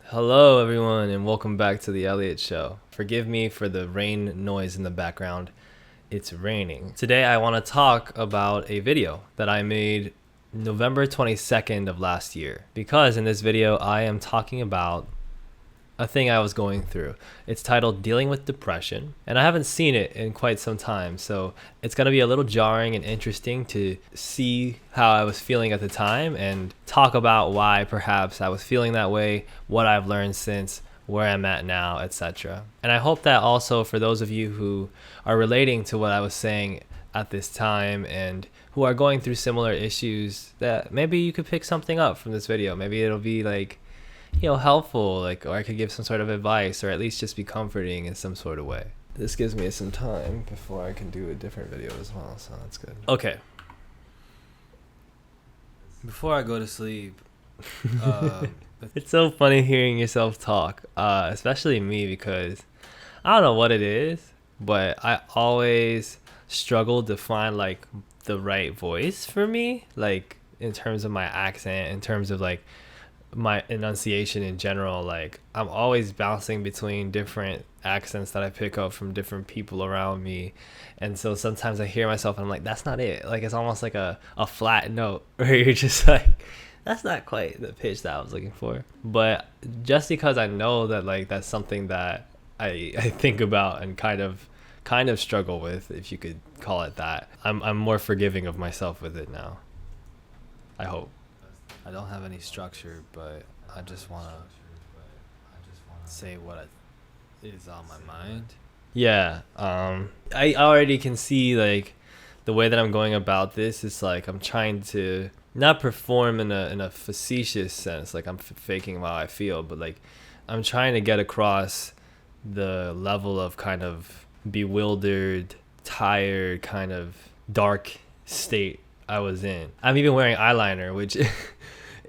Hello, everyone, and welcome back to the Elliot Show. Forgive me for the rain noise in the background. It's raining. Today, I want to talk about a video that I made November 22nd of last year. Because in this video, I am talking about a thing I was going through. It's titled Dealing with Depression, and I haven't seen it in quite some time, so it's going to be a little jarring and interesting to see how I was feeling at the time and talk about why perhaps I was feeling that way, what I've learned since, where I'm at now, etc. And I hope that also for those of you who are relating to what I was saying at this time and who are going through similar issues, that maybe you could pick something up from this video. Maybe it'll be like, helpful, like, or I could give some sort of advice, or at least just be comforting in some sort of way. This gives me some time before I can do a different video as well, so that's good. Okay. Before I go to sleep, it's so funny hearing yourself talk, especially me, because I don't know what it is, but I always struggle to find like the right voice for me, like in terms of my accent, in terms of like my enunciation in general. Like I'm always bouncing between different accents that I pick up from different people around me, and so sometimes I hear myself and I'm like, that's not it. Like it's almost like a flat note where you're just like, that's not quite the pitch that I was looking for. But just because I know that like that's something that I think about and kind of struggle with, if you could call it that, I'm more forgiving of myself with it now, I hope. I don't have any structure, but I just want to say what is on my mind. Yeah, I already can see like the way that I'm going about this is like I'm trying to not perform in a facetious sense, like I'm faking how I feel, but like I'm trying to get across the level of kind of bewildered, tired, kind of dark state I was in. I'm even wearing eyeliner, which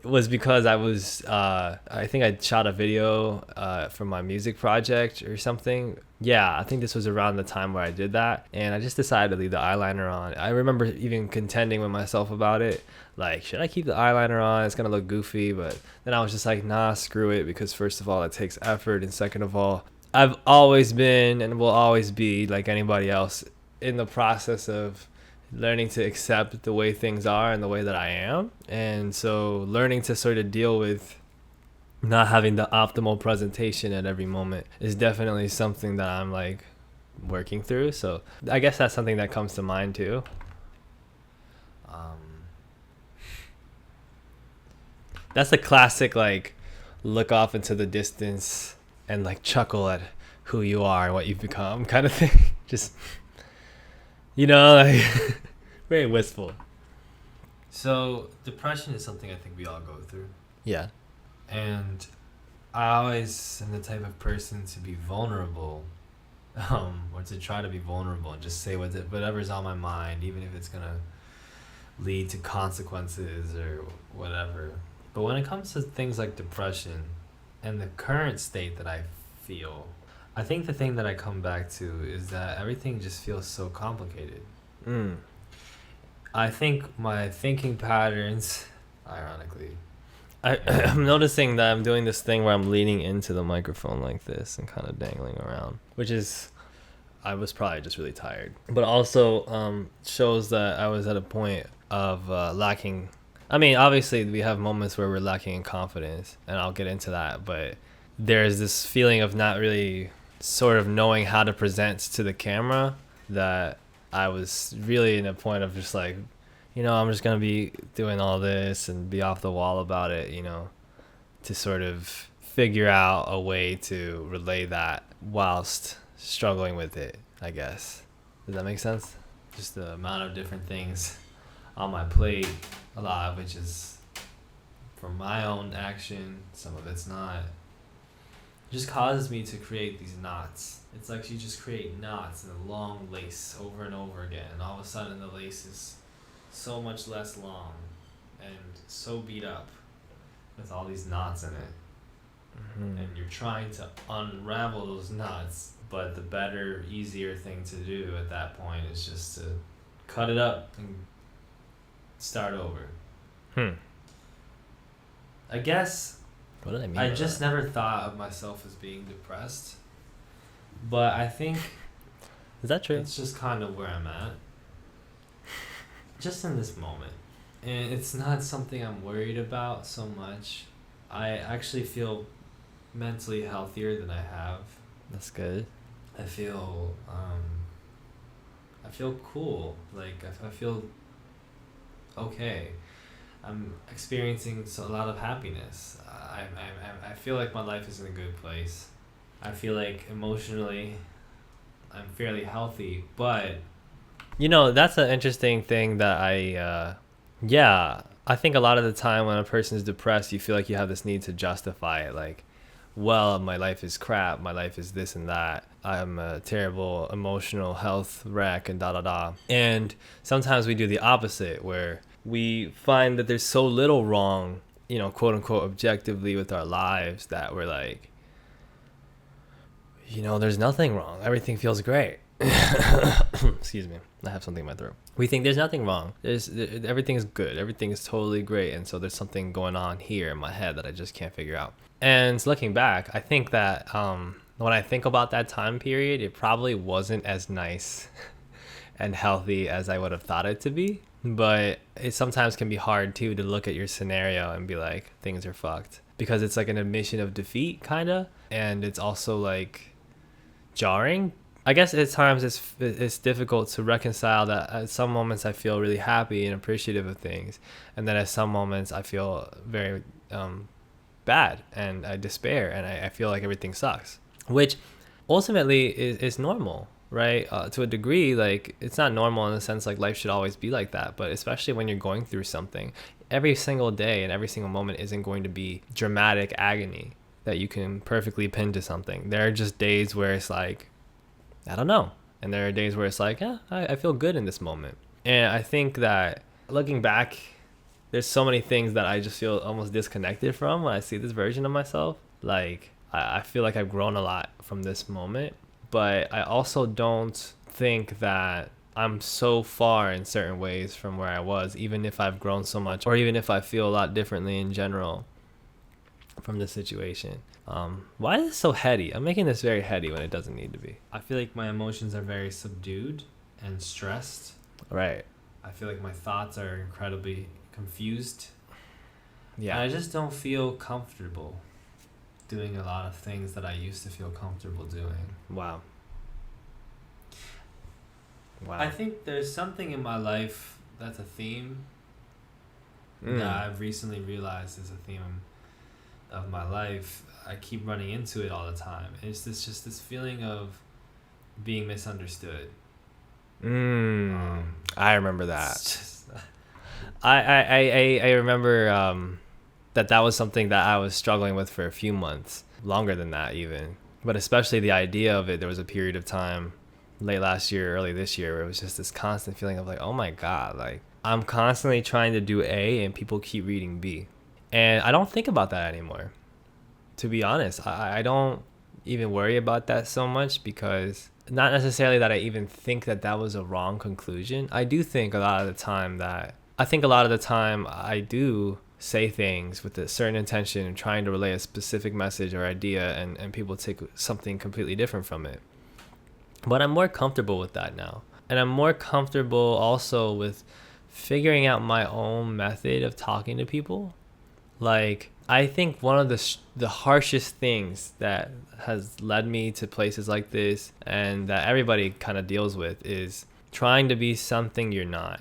was because I think I shot a video for my music project or something. Yeah, I think this was around the time where I did that, and I just decided to leave the eyeliner on. I remember even contending with myself about it, like, should I keep the eyeliner on? It's gonna look goofy. But then I was just like, nah, screw it, because first of all, it takes effort, and second of all, I've always been and will always be, like anybody else, in the process of learning to accept the way things are and the way that I am. And so learning to sort of deal with not having the optimal presentation at every moment is definitely something that I'm like working through. So I guess that's something that comes to mind too. That's the classic like look off into the distance and like chuckle at who you are and what you've become kind of thing. Just, like very wistful. So depression is something I think we all go through. Yeah. And I always am the type of person to be vulnerable, or to try to be vulnerable and just say whatever's on my mind, even if it's gonna lead to consequences or whatever. But when it comes to things like depression and the current state that I feel, I think the thing that I come back to is that everything just feels so complicated. I think my thinking patterns, ironically, I'm noticing that I'm doing this thing where I'm leaning into the microphone like this and kind of dangling around, which is, I was probably just really tired, but also shows that I was at a point of lacking. I mean, obviously we have moments where we're lacking in confidence, and I'll get into that, but there's this feeling of not really sort of knowing how to present to the camera, that I was really in a point of just like, I'm just going to be doing all this and be off the wall about it, to sort of figure out a way to relay that whilst struggling with it, I guess. Does that make sense? Just the amount of different things on my plate, a lot of which is from my own action, some of it's not, just causes me to create these knots. It's like you just create knots in a long lace over and over again, and all of a sudden the lace is so much less long and so beat up with all these knots in it. And you're trying to unravel those knots, but the better, easier thing to do at that point is just to cut it up and start over. I guess What did I mean? I just never thought of myself as being depressed, but I think is that true? It's just kind of where I'm at, just in this moment, and it's not something I'm worried about so much. I actually feel mentally healthier than I have. That's good. I feel cool. Like I feel okay. I'm experiencing a lot of happiness. I feel like my life is in a good place. I feel like emotionally I'm fairly healthy, but that's an interesting thing that I think a lot of the time when a person is depressed, you feel like you have this need to justify it. Like, well, my life is crap. My life is this and that. I'm a terrible emotional health wreck and da da da. And sometimes we do the opposite where we find that there's so little wrong, quote unquote, objectively with our lives that we're like, there's nothing wrong. Everything feels great. Excuse me. I have something in my throat. We think there's nothing wrong. Everything is good. Everything is totally great. And so there's something going on here in my head that I just can't figure out. And looking back, I think that when I think about that time period, it probably wasn't as nice and healthy as I would have thought it to be. But it sometimes can be hard, too, to look at your scenario and be like, things are fucked. Because it's like an admission of defeat, kind of. And it's also like jarring. I guess at times it's difficult to reconcile that at some moments I feel really happy and appreciative of things. And then at some moments I feel very bad and I despair and I feel like everything sucks. Which ultimately is normal. Right? To a degree, like it's not normal in the sense like life should always be like that, but especially when you're going through something, every single day and every single moment isn't going to be dramatic agony that you can perfectly pin to something. There are just days where it's like, I don't know. And there are days where it's like, yeah, I feel good in this moment. And I think that looking back, there's so many things that I just feel almost disconnected from when I see this version of myself. Like, I feel like I've grown a lot from this moment. But I also don't think that I'm so far in certain ways from where I was, even if I've grown so much, or even if I feel a lot differently in general from this situation. Why is this so heady? I'm making this very heady when it doesn't need to be. I feel like my emotions are very subdued and stressed. Right. I feel like my thoughts are incredibly confused. Yeah. And I just don't feel comfortable doing a lot of things that I used to feel comfortable doing. Wow. I think there's something in my life that's a theme that I've recently realized is a theme of my life. I keep running into it all the time. It's just this feeling of being misunderstood. I remember that. I remember that was something that I was struggling with for a few months, longer than that even. But especially the idea of it, there was a period of time late last year, early this year, where it was just this constant feeling of like, oh my God, like I'm constantly trying to do A and people keep reading B. And I don't think about that anymore. To be honest, I don't even worry about that so much because not necessarily that I even think that was a wrong conclusion. I do think a lot of the time I do say things with a certain intention and trying to relay a specific message or idea and people take something completely different from it. But I'm more comfortable with that now. And I'm more comfortable also with figuring out my own method of talking to people. Like, I think one of the harshest things that has led me to places like this and that everybody kind of deals with is trying to be something you're not.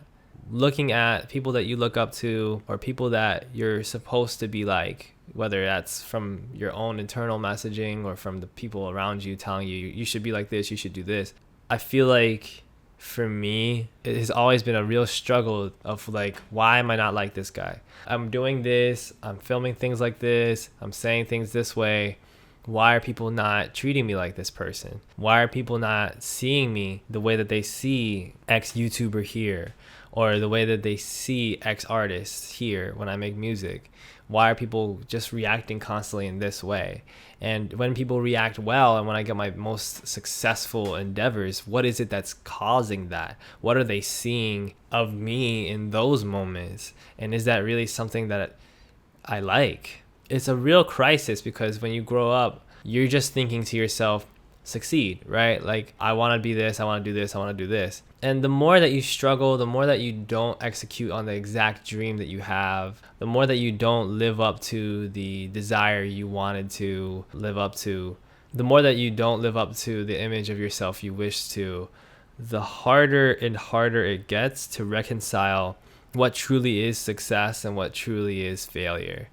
Looking at people that you look up to or people that you're supposed to be like, whether that's from your own internal messaging or from the people around you telling you, you should be like this, you should do this. I feel like for me, it has always been a real struggle of like, why am I not like this guy? I'm doing this, I'm filming things like this, I'm saying things this way. Why are people not treating me like this person? Why are people not seeing me the way that they see X YouTuber here? Or the way that they see X artists here when I make music? Why are people just reacting constantly in this way? And when people react well and when I get my most successful endeavors, what is it that's causing that? What are they seeing of me in those moments? And is that really something that I like? it's a real crisis, because when you grow up, you're just thinking to yourself, succeed, right? Like, I want to be this, I want to do this, I want to do this. And the more that you struggle, the more that you don't execute on the exact dream that you have, the more that you don't live up to the desire you wanted to live up to, the more that you don't live up to the image of yourself you wish to, the harder and harder it gets to reconcile what truly is success and what truly is failure,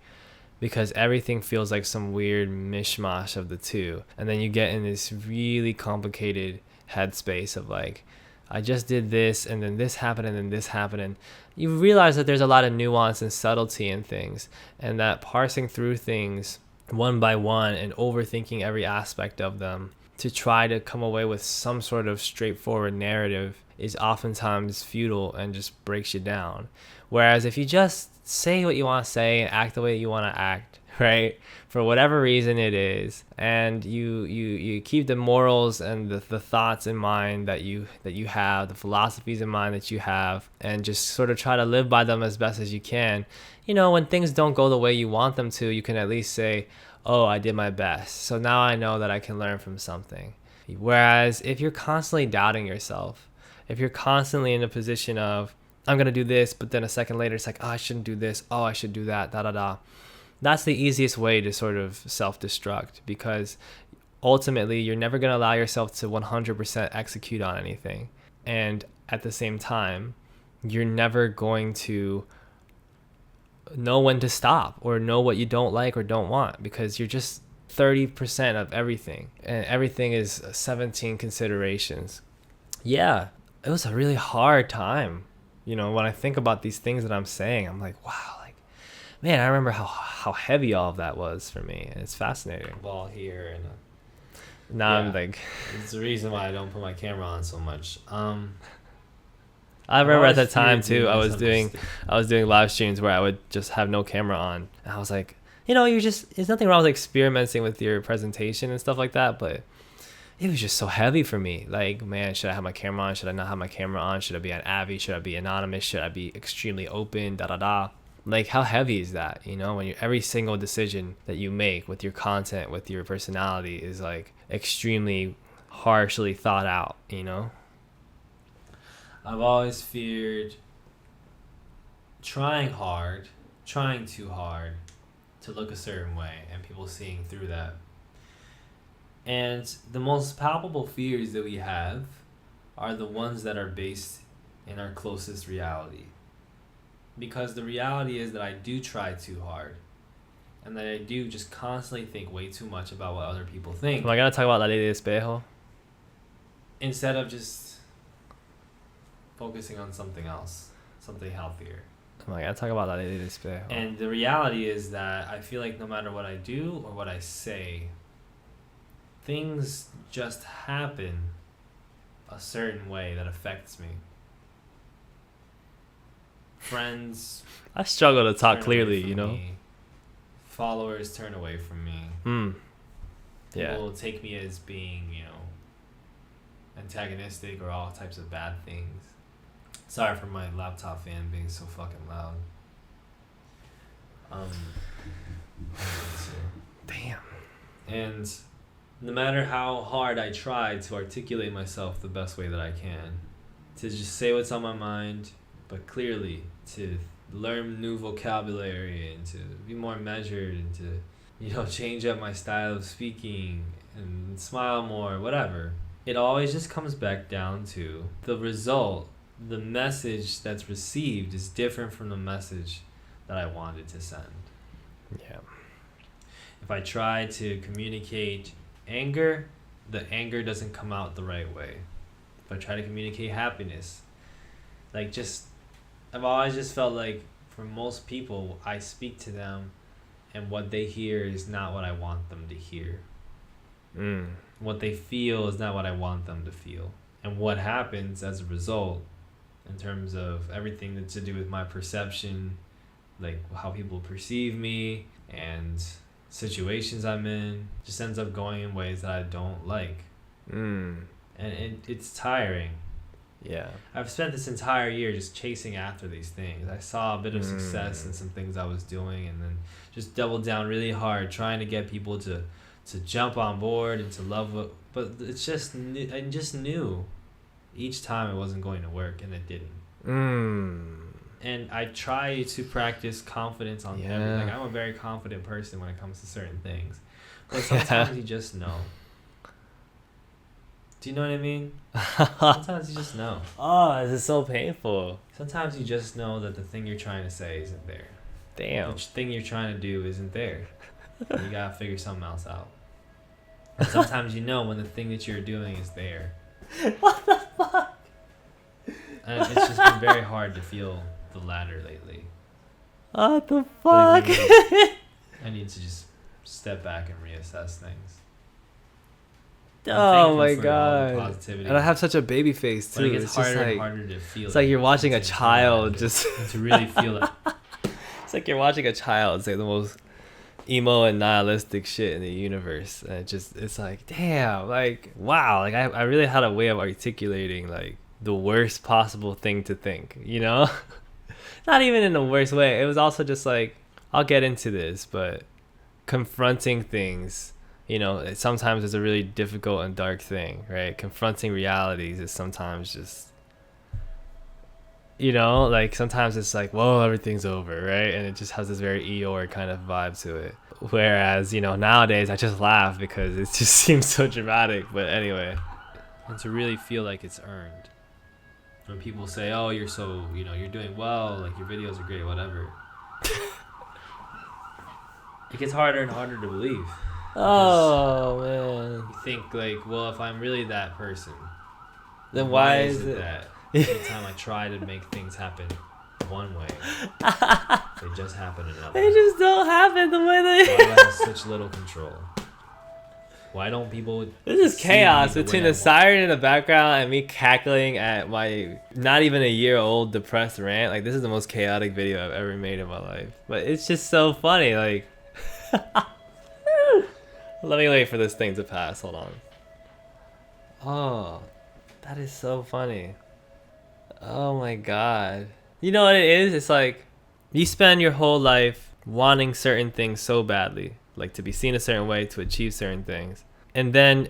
because everything feels like some weird mishmash of the two. And then you get in this really complicated headspace of like, I just did this, and then this happened, and then this happened. And you realize that there's a lot of nuance and subtlety in things, and that parsing through things one by one and overthinking every aspect of them to try to come away with some sort of straightforward narrative is oftentimes futile and just breaks you down. Whereas if you just say what you want to say and act the way you want to act, right, for whatever reason it is, and you keep the morals and the thoughts in mind that you have, the philosophies in mind that you have, and just sort of try to live by them as best as you can, when things don't go the way you want them to, you can at least say, oh, I did my best, so now I know that I can learn from something. Whereas if you're constantly doubting yourself, if you're constantly in a position of, I'm going to do this, but then a second later it's like, oh, I shouldn't do this, oh, I should do that, that's the easiest way to sort of self-destruct, because ultimately you're never going to allow yourself to 100% execute on anything. And at the same time, you're never going to know when to stop or know what you don't like or don't want, because you're just 30% of everything, and everything is 17 considerations. Yeah, it was a really hard time. When I think about these things that I'm saying, I'm like, wow, like, man, I remember how heavy all of that was for me. And it's fascinating. Ball here, and now I'm like, it's the reason why I don't put my camera on so much. I remember at that time too, I was doing live streams where I would just have no camera on, and I was like, there's nothing wrong with experimenting with your presentation and stuff like that, but it was just so heavy for me. Like, man, should I have my camera on? Should I not have my camera on? Should I be on Avi? Should I be anonymous? Should I be extremely open? Like, how heavy is that? When every single decision that you make with your content, with your personality, is like extremely harshly thought out. I've always feared trying too hard to look a certain way, and people seeing through that. And the most palpable fears that we have are the ones that are based in our closest reality. Because the reality is that I do try too hard, and that I do just constantly think way too much about what other people think. Am I going to talk about La Ley de Espejo? Instead of just focusing on something else, something healthier. Am I going to talk about La Ley de Espejo? And the reality is that I feel like no matter what I do or what I say, things just happen a certain way that affects me. Friends, I struggle to talk clearly, me. Followers turn away from me. Yeah. People take me as being, antagonistic or all types of bad things. Sorry for my laptop fan being so fucking loud. Damn. And no matter how hard I try to articulate myself the best way that I can, to just say what's on my mind, but clearly, to learn new vocabulary and to be more measured and to, change up my style of speaking and smile more, whatever. It always just comes back down to the result. The message that's received is different from the message that I wanted to send. Yeah. If I try to communicate anger, the anger doesn't come out the right way. If I try to communicate happiness, I've always just felt like for most people, I speak to them and what they hear is not what I want them to hear. What they feel is not what I want them to feel. And what happens as a result, in terms of everything that's to do with my perception, like how people perceive me and situations I'm in, just ends up going in ways that I don't like. And it's tiring. Yeah. I've spent this entire year just chasing after these things. I saw a bit of success in some things I was doing, and then just doubled down really hard trying to get people to jump on board and to love what. But it's just I just knew each time it wasn't going to work, and it didn't. And I try to practice confidence on everything. Like, I'm a very confident person when it comes to certain things, but sometimes you just know. Do you know what I mean? Sometimes you just know. Oh, this is so painful. Sometimes you just know that the thing you're trying to say isn't there. Damn. The thing you're trying to do isn't there. And you gotta figure something else out. And sometimes you know when the thing that you're doing is there. What the fuck? And it's just been very hard to feel the latter lately. What the fuck? I need to just step back and reassess things. Oh my god! And I have such a baby face too. But it gets harder and harder to feel. It's like you're watching a child just to really feel it. It's like you're watching a child say the most emo and nihilistic shit in the universe, and it's like, damn, like, wow, like I really had a way of articulating like the worst possible thing to think, you know? Not even in the worst way. It was also just like, I'll get into this, but confronting things, you know, sometimes it's a really difficult and dark thing, right? Confronting realities is sometimes just, you know, like sometimes it's like, whoa, everything's over, right? And it just has this very Eeyore kind of vibe to it. Whereas, you know, nowadays I just laugh because it just seems so dramatic. But anyway. And to really feel like it's earned. When people say, oh, you're so, you know, you're doing well, like your videos are great, whatever. It gets harder and harder to believe. Oh, man. You think like, well, if I'm really that person, then why is it that every time I try to make things happen one way, they just happen another. They just don't happen the way they. Why do I have such little control? Why don't people? This is chaos between the siren in the background and me cackling at my not even a year old depressed rant. Like, this is the most chaotic video I've ever made in my life. But it's just so funny. Like, let me wait for this thing to pass. Hold on. Oh, that is so funny. Oh my god. You know what it is? It's like you spend your whole life wanting certain things so badly, like to be seen a certain way, to achieve certain things. And then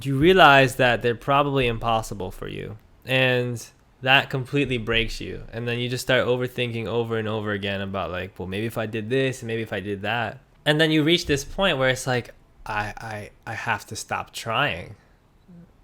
you realize that they're probably impossible for you. And that completely breaks you. And then you just start overthinking over and over again about like, well, maybe if I did this, and maybe if I did that. And then you reach this point where it's like, I have to stop trying.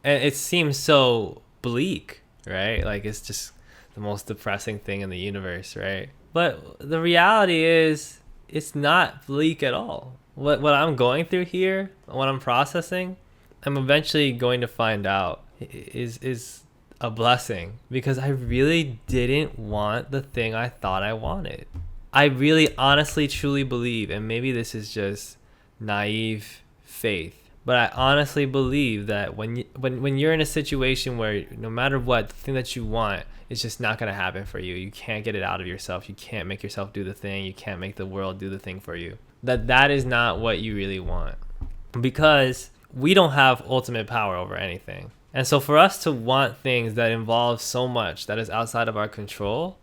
And it seems so bleak, right? Like, it's just the most depressing thing in the universe, right? But the reality is, it's not bleak at all. What I'm going through here, what I'm processing, I'm eventually going to find out is a blessing, because I really didn't want the thing I thought I wanted. I really honestly truly believe, and maybe this is just naive faith, but I honestly believe that when you're in a situation where no matter what, the thing that you want, it's just not going to happen for you. You can't get it out of yourself. You can't make yourself do the thing. You can't make the world do the thing for you. That is not what you really want, because we don't have ultimate power over anything. And so for us to want things that involve so much that is outside of our control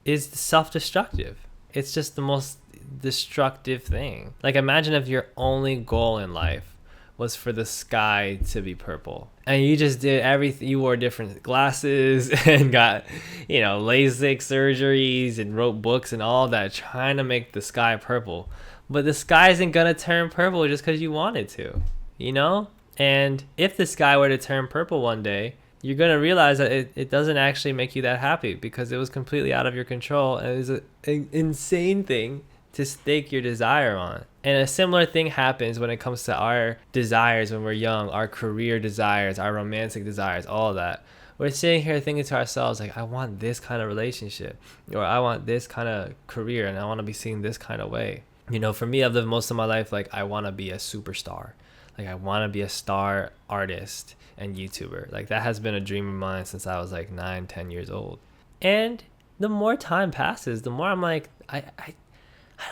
is self-destructive. It's just the most destructive thing. Like, imagine if your only goal in life was for the sky to be purple, and you just did everything. You wore different glasses and got, you know, LASIK surgeries and wrote books and all that, trying to make the sky purple. But the sky isn't gonna turn purple just because you want it to, you know? And if the sky were to turn purple one day, you're gonna realize that it doesn't actually make you that happy, because it was completely out of your control, and it was an insane thing to stake your desire on. And a similar thing happens when it comes to our desires when we're young, our career desires, our romantic desires, all of that. We're sitting here thinking to ourselves, like, I want this kind of relationship, or I want this kind of career, and I want to be seen this kind of way. You know, for me, I've lived most of my life like, I want to be a superstar. Like, I want to be a star artist and YouTuber. Like, that has been a dream of mine since I was like 9-10 years old. And the more time passes, the more I'm like, I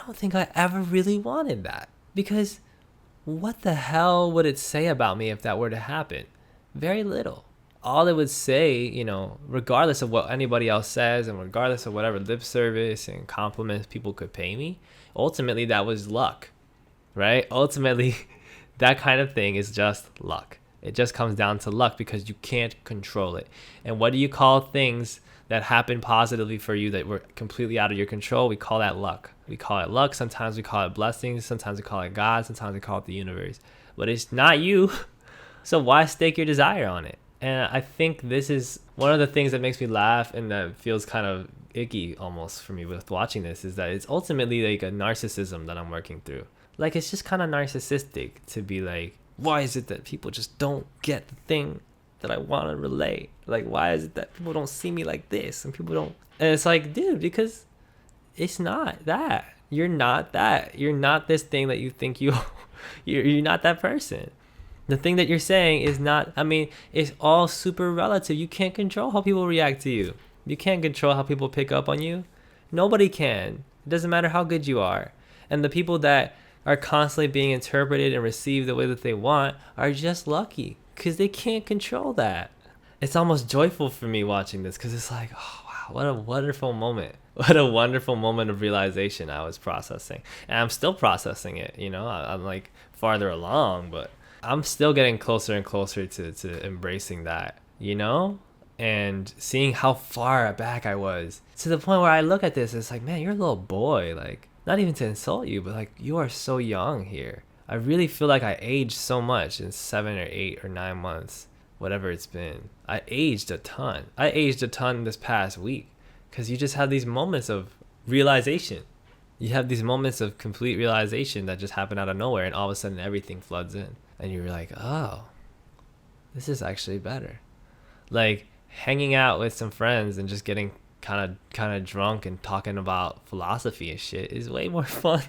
don't think I ever really wanted that, because what the hell would it say about me if that were to happen? Very little. all it would say, you know, regardless of what anybody else says and regardless of whatever lip service and compliments people could pay me, ultimately that was luck, right? Ultimately, that kind of thing is just luck. It just comes down to luck because you can't control it. And what do you call things that happen positively for you that were completely out of your control? We call that luck. We call it luck. Sometimes we call it blessings. Sometimes we call it God. Sometimes we call it the universe. But it's not you. So why stake your desire on it? And I think this is one of the things that makes me laugh and that feels kind of icky almost for me with watching this, is that it's ultimately like a narcissism that I'm working through. Like, it's just kind of narcissistic to be like, why is it that people just don't get the thing that I want to relay? Like, why is it that people don't see me like this and people don't? And it's like, dude, because it's not that. You're not that. You're not this thing that you think you you're not that person. The thing that you're saying is not, I mean, it's all super relative. You can't control how people react to you. You can't control how people pick up on you. Nobody can. It doesn't matter how good you are. And the people that are constantly being interpreted and received the way that they want are just lucky because they can't control that. It's almost joyful for me watching this because it's like, oh wow, what a wonderful moment. What a wonderful moment of realization I was processing. And I'm still processing it, you know. I'm like farther along, but I'm still getting closer and closer to embracing that, you know? And seeing how far back I was to the point where I look at this, it's like, man, you're a little boy. Like, not even to insult you, but like, you are so young here. I really feel like I aged so much in 7 or 8 or 9 months, whatever it's been. I aged a ton. I aged a ton this past week because you just have these moments of realization. You have these moments of complete realization that just happen out of nowhere, and all of a sudden everything floods in. And you're like, oh, this is actually better. Like, hanging out with some friends and just getting kind of drunk and talking about philosophy and shit is way more fun.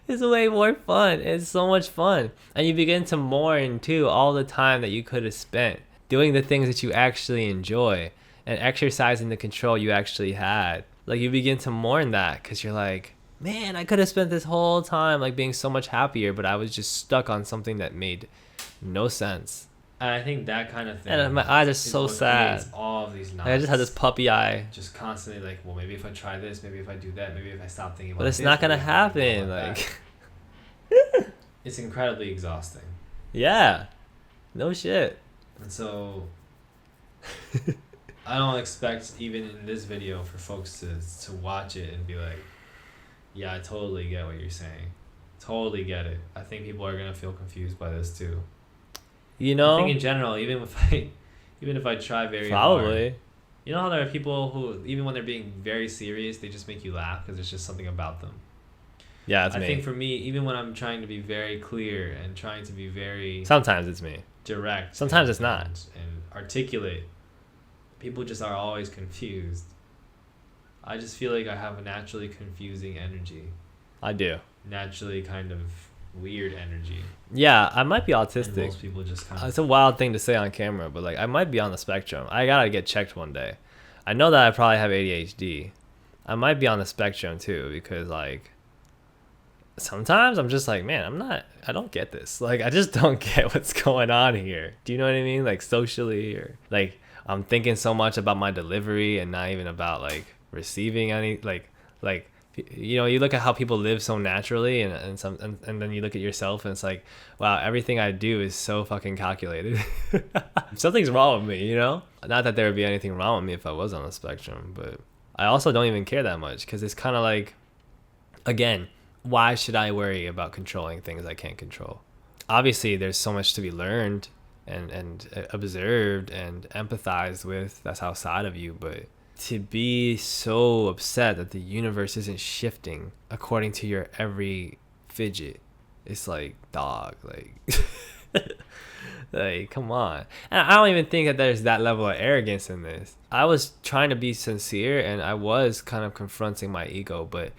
It's way more fun. It's so much fun. And you begin to mourn too all the time that you could have spent doing the things that you actually enjoy and exercising the control you actually had. Like, you begin to mourn that because you're like, man, I could have spent this whole time like being so much happier, but I was just stuck on something that made no sense. And I think that kind of thing. And my eyes are so sad. All of these knots. Like, I just had this puppy eye. Just constantly like, well, maybe if I try this, maybe if I do that, maybe if I stop thinking about this. But it's not gonna happen. Like, it's incredibly exhausting. Yeah, no shit. And so, I don't expect even in this video for folks to watch it and be like, yeah, I totally get what you're saying. Totally get it. I think people are gonna feel confused by this too. You know, I think in general, even if I try very hard, you know how there are people who, even when they're being very serious, they just make you laugh because there's just something about them. Yeah, it's me. I think for me, even when I'm trying to be very clear and trying to be very sometimes it's me direct, sometimes it's not, and articulate, people just are always confused. I just feel like I have a naturally confusing energy. I do. Naturally kind of weird energy. Yeah, I might be autistic. And most people just kind of... It's a wild thing to say on camera, but like, I might be on the spectrum. I gotta get checked one day. I know that I probably have ADHD. I might be on the spectrum too, because like, sometimes I'm just like, man, I don't get this. Like, I just don't get what's going on here. Do you know what I mean? Like, socially, or like, I'm thinking so much about my delivery and not even about like receiving any, like, you know, you look at how people live so naturally, and then you look at yourself and it's like, wow, everything I do is so fucking calculated. Something's wrong with me, you know? Not that there would be anything wrong with me if I was on the spectrum, but I also don't even care that much because it's kind of like, again, why should I worry about controlling things I can't control? Obviously, there's so much to be learned and observed and empathized with that's outside of you, but to be so upset that the universe isn't shifting according to your every fidget, it's like, dog, like, like, come on. And I don't even think that there's that level of arrogance in this. I was trying to be sincere and I was kind of confronting my ego, but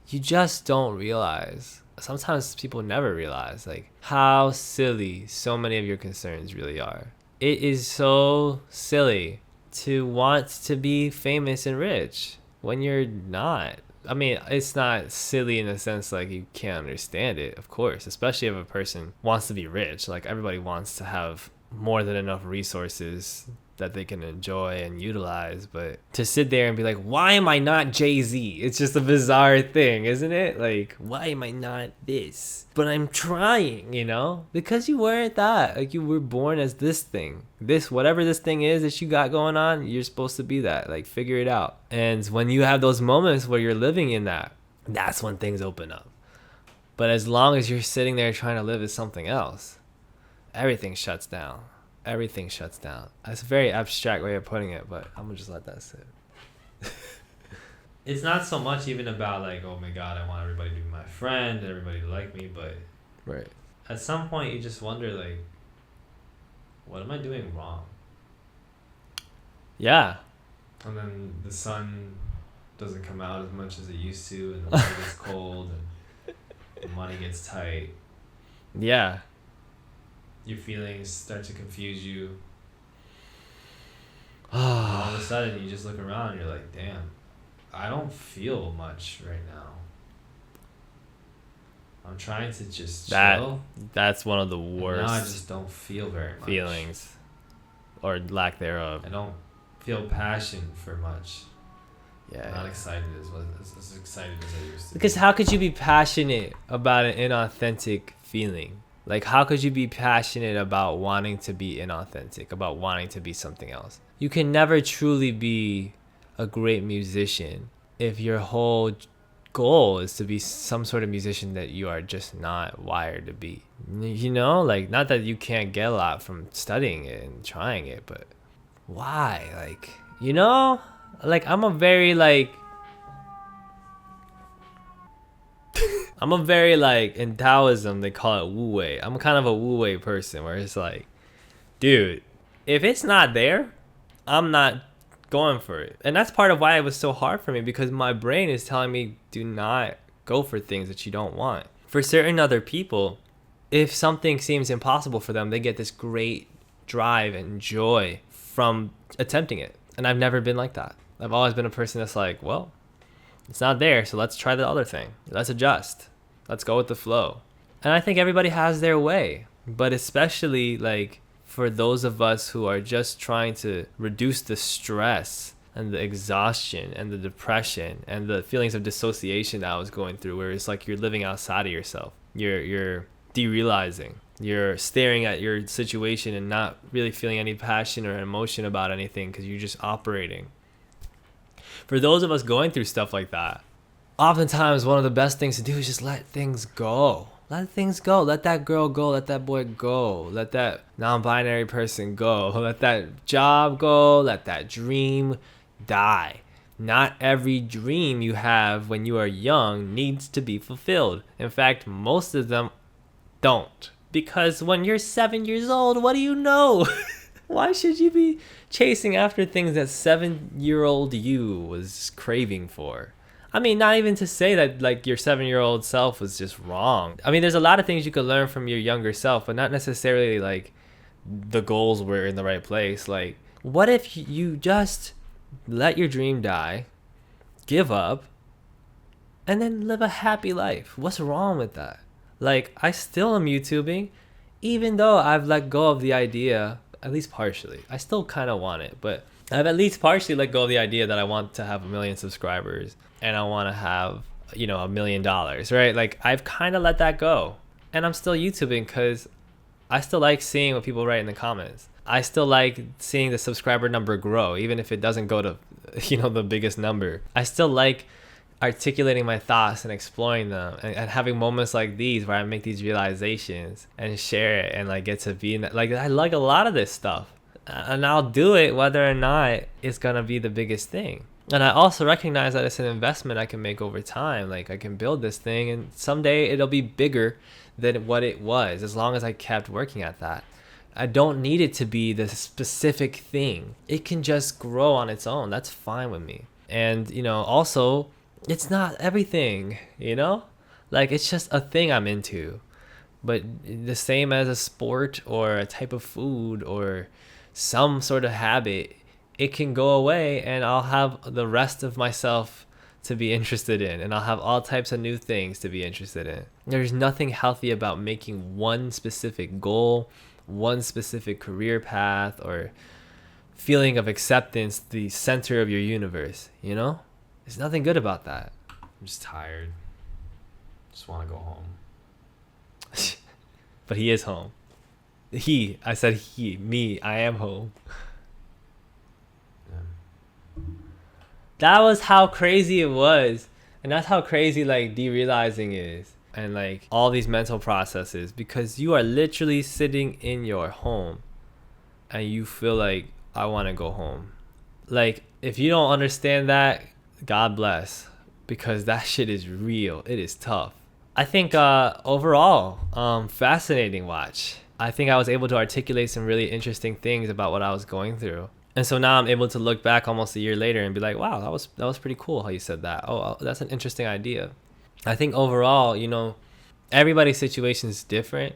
you just don't realize. Sometimes people never realize like how silly so many of your concerns really are. It is so silly to want to be famous and rich when you're not. I mean, it's not silly in the sense like you can't understand it, of course, especially if a person wants to be rich. Like, everybody wants to have more than enough resources that they can enjoy and utilize. But to sit there and be like, why am I not Jay-Z? It's just a bizarre thing, isn't it? Like, why am I not this? But I'm trying, you know? Because you weren't that. Like, you were born as this thing. This, whatever this thing is that you got going on, you're supposed to be that. Like, figure it out. And when you have those moments where you're living in that, that's when things open up. But as long as you're sitting there trying to live as something else, everything shuts down. Everything shuts down. That's a very abstract way of putting it, but I'm gonna just let that sit. It's not so much even about like, oh my God, I want everybody to be my friend and everybody to like me, but right. At some point you just wonder like, what am I doing wrong? Yeah. And then the sun doesn't come out as much as it used to, and the weather gets cold, and the money gets tight. Yeah. Your feelings start to confuse you. All of a sudden, you just look around and you're like, damn, I don't feel much right now. I'm trying to just chill. That's one of the worst. Now I just don't feel very much. Feelings. Or lack thereof. I don't feel passion for much. Yeah. I'm not excited as excited as I used to. Because how could you be passionate about an inauthentic feeling? Like, how could you be passionate about wanting to be inauthentic, about wanting to be something else? You can never truly be a great musician if your whole goal is to be some sort of musician that you are just not wired to be. You know, like, not that you can't get a lot from studying it and trying it, but why? Like, you know, like, I'm a very in Taoism they call it wu wei. I'm kind of a wu wei person where it's like, dude, if it's not there, I'm not going for it. And that's part of why it was so hard for me, because my brain is telling me, do not go for things that you don't want. For certain other people, if something seems impossible for them, they get this great drive and joy from attempting it. And I've never been like that. I've always been a person that's like, well, it's not there, so let's try the other thing. Let's adjust. Let's go with the flow. And I think everybody has their way, but especially like for those of us who are just trying to reduce the stress and the exhaustion and the depression and the feelings of dissociation that I was going through, where it's like you're living outside of yourself. You're derealizing. You're staring at your situation and not really feeling any passion or emotion about anything because you're just operating. For those of us going through stuff like that, oftentimes one of the best things to do is just let things go. Let things go. Let that girl go. Let that boy go. Let that non-binary person go. Let that job go. Let that dream die. Not every dream you have when you are young needs to be fulfilled. In fact, most of them don't. Because when you're 7 years old, what do you know? Why should you be chasing after things that 7-year-old you was craving for? I mean, not even to say that like your 7-year-old self was just wrong. I mean, there's a lot of things you could learn from your younger self, but not necessarily like the goals were in the right place. Like, what if you just let your dream die, give up, and then live a happy life? What's wrong with that? Like, I still am YouTubing, even though I've let go of the idea. At least partially. I still kind of want it, but I've at least partially let go of the idea that I want to have 1 million subscribers and I want to have, you know, $1 million, right? Like, I've kind of let that go, and I'm still YouTubing because I still like seeing what people write in the comments. I still like seeing the subscriber number grow, even if it doesn't go to, you know, the biggest number. I still like articulating my thoughts and exploring them and having moments like these where I make these realizations and share it and like get to be in that. Like, I like a lot of this stuff, and I'll do it whether or not it's gonna be the biggest thing. And I also recognize that it's an investment I can make over time. Like, I can build this thing and someday it'll be bigger than what it was, as long as I kept working at that. I don't need it to be the specific thing. It can just grow on its own. That's fine with me. And, you know, also, it's not everything, you know? Like, it's just a thing I'm into. But the same as a sport or a type of food or some sort of habit, it can go away and I'll have the rest of myself to be interested in, and I'll have all types of new things to be interested in. There's nothing healthy about making one specific goal one specific career path or feeling of acceptance the center of your universe, you know? There's nothing good about that. I'm just tired. Just want to go home. But he is home. I said he, me, I am home. Yeah. That was how crazy it was. And that's how crazy like derealizing is. And like all these mental processes, because you are literally sitting in your home and you feel like, I want to go home. Like, if you don't understand that, God bless, because that shit is real. It is tough. I think overall, fascinating watch. I think I was able to articulate some really interesting things about what I was going through. And so now I'm able to look back almost a year later and be like, wow, that was pretty cool how you said that. Oh, that's an interesting idea. I think overall, you know, everybody's situation is different,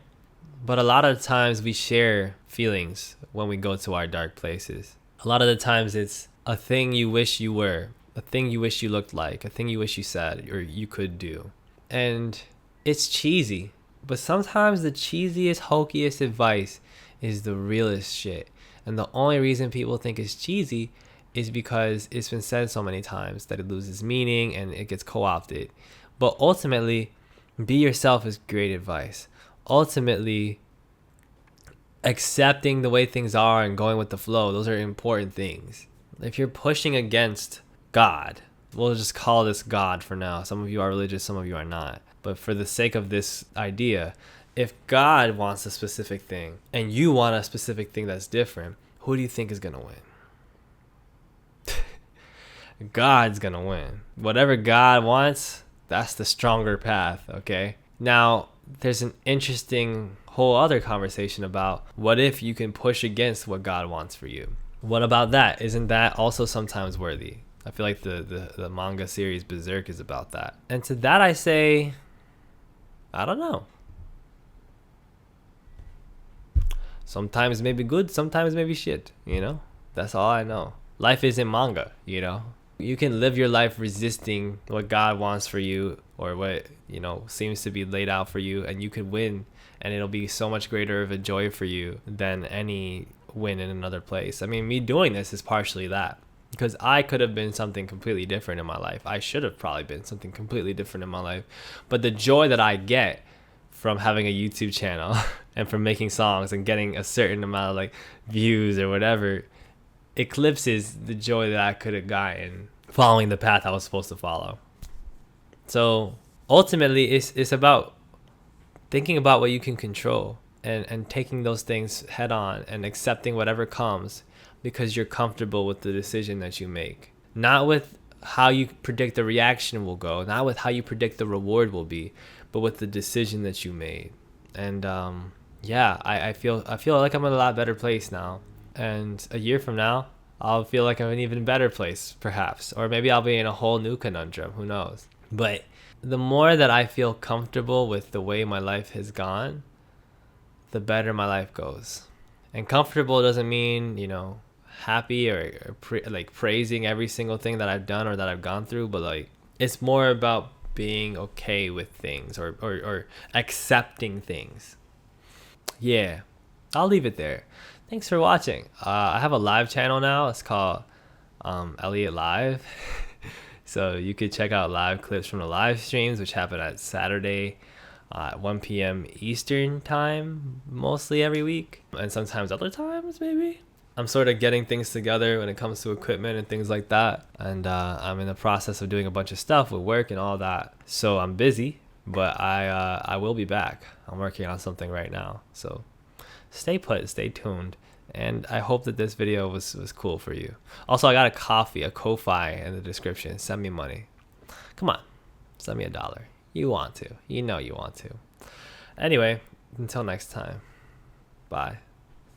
but a lot of times we share feelings when we go to our dark places. A lot of the times it's a thing you wish you were, a thing you wish you looked like, a thing you wish you said or you could do. And it's cheesy, but sometimes the cheesiest, hokiest advice is the realest shit. And the only reason people think it's cheesy is because it's been said so many times that it loses meaning and it gets co-opted. But ultimately, be yourself is great advice. Ultimately, accepting the way things are and going with the flow, those are important things. If you're pushing against God, we'll just call this God for now. Some of you are religious, some of you are not. But for the sake of this idea, if God wants a specific thing and you want a specific thing that's different, who do you think is going to win? God's going to win. Whatever God wants, that's the stronger path, okay? Now, there's an interesting whole other conversation about what if you can push against what God wants for you? What about that? Isn't that also sometimes worthy? I feel like the manga series Berserk is about that. And to that I say, I don't know. Sometimes maybe good, sometimes maybe shit, you know? That's all I know. Life isn't manga, you know? You can live your life resisting what God wants for you or what, you know, seems to be laid out for you, and you could win, and it'll be so much greater of a joy for you than any win in another place. I mean, me doing this is partially that, because I could have been something completely different in my life. I should have probably been something completely different in my life. But the joy that I get from having a YouTube channel and from making songs and getting a certain amount of like views or whatever eclipses the joy that I could have gotten following the path I was supposed to follow. So ultimately it's about thinking about what you can control and taking those things head on and accepting whatever comes because you're comfortable with the decision that you make. Not with how you predict the reaction will go, not with how you predict the reward will be, but with the decision that you made. And I feel like I'm in a lot better place now. And a year from now, I'll feel like I'm in an even better place, perhaps. Or maybe I'll be in a whole new conundrum. Who knows? But the more that I feel comfortable with the way my life has gone, the better my life goes. And comfortable doesn't mean, you know, happy or praising every single thing that I've done or that I've gone through. But like, it's more about being okay with things or accepting things. Yeah, I'll leave it there. Thanks for watching. I have a live channel now. It's called Elliot Live. So you could check out live clips from the live streams, which happen at Saturday at 1 p.m. Eastern time, mostly every week. And sometimes other times, maybe. I'm sort of getting things together when it comes to equipment and things like that. And I'm in the process of doing a bunch of stuff with work and all that. So I'm busy, but I will be back. I'm working on something right now. So stay put, stay tuned. And I hope that this video was cool for you. Also, I got a Ko-Fi in the description. Send me money. Come on, send me $1. You want to. You know you want to. Anyway, until next time. Bye.